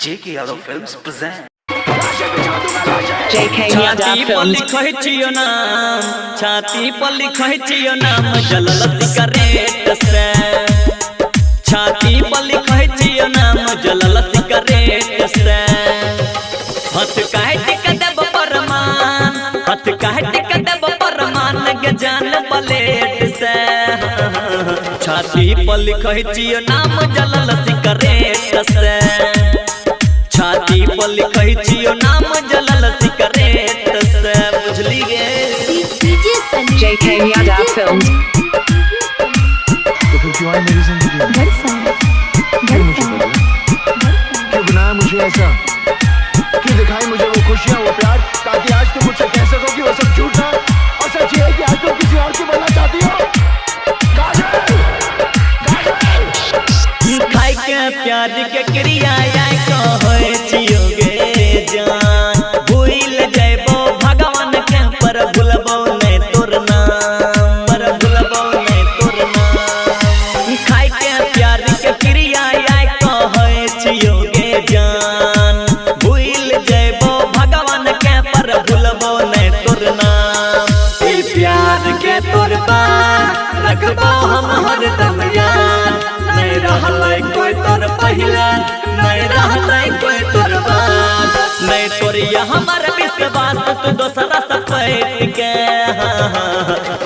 JK Yadav Films present. JK Yadav Films. छाती पर लिखै छियो नाम जलल सिगरेट से। छाती पर लिखै छियो नाम जलल सिगरेट से। हथ काट के देब परमान, हथ काट के देब परमान के जान प्लेट से। छाती पर लिखै छियो नाम जलल सिगरेट से। छाती पर लिखै छियो नाम जलल सिगरेट से। बुझली गे JK Yadav Films. तो फिर क्यों आई मेरी जिंदगी में? क्यों मुझे बदला? क्यों बनाया मुझे ऐसा? क्यों दिखाई मुझे वो खुशियाँ वो प्यार, ताकि आज तुम मुझसे कह सको कि वो सब झूठ था और सच ये है कि आज तुम किसी और की बनना चाहती हो। काजल, काजल। खाई के प्यार के क्रिया कहै छियोगे जान। भूल जैबो भगवान के पर भूलबो नहीं तोर नाम, पर भूलबो नहीं तोर नाम। खाई के प्यार के क्रिया कहै छियोगे जान। भूल जैबो भगवान के पर भूलबो नहीं तोर नाम। ई प्यार के तोर बात रखबो हम हरदम याद। नहीं रहलै कोई तोर पहले, नहीं रहलै कोई तोर बाद। नहीं तोरिया हमार विश्वास तू दोसरा से पैठ के।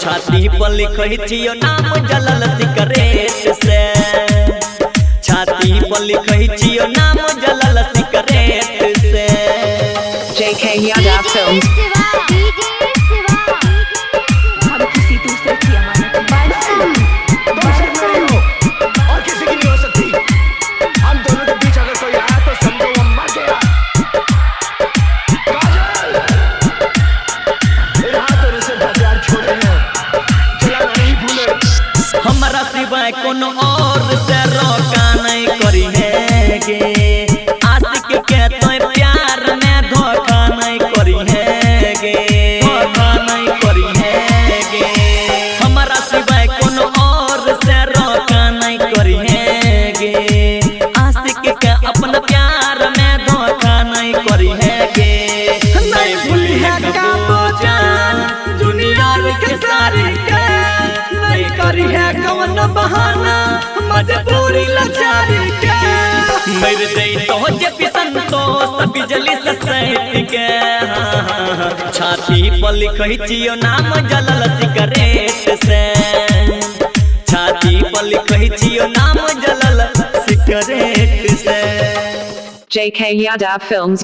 छाती पर लिखै छियो नाम जलल सिगरेट से। छाती पर लिखै छियो नाम जलल सिगरेट से। JK Yadav Films. हम किसी दूसरे की अमानत तुम सिर्फ मेरी हो और किसी की नहीं हो सकती। हम दोनों के बीच अगर कोई आया तो समझो वो मर गया। काजल, इन हाथ और सिर्फ हथियार छोड़े हैं, जलाना नहीं भूले। हमरा सिवाय कोनो और से रोका नहीं करी है गे। आशिक के तोय प्यार में धोखा नहीं करी है गे, धोखा नहीं करी है गे। हमरा सिवाय कोनो और से रोका नहीं करी है गे। आशिक के अपन प्यार में धोखा नहीं करी है गे। नहीं भूली है कबो जान दुनिया के सारी के। नहीं करी है कवन बहाना मजबूरी लाचारी के। मर दई तो जे पिसन तो सब बिजली से सहित के। छाती पर लिखै छियो नाम जलल सिगरेट से। छाती पर लिखै छियो नाम जलल सिगरेट से। JK Yadav Films.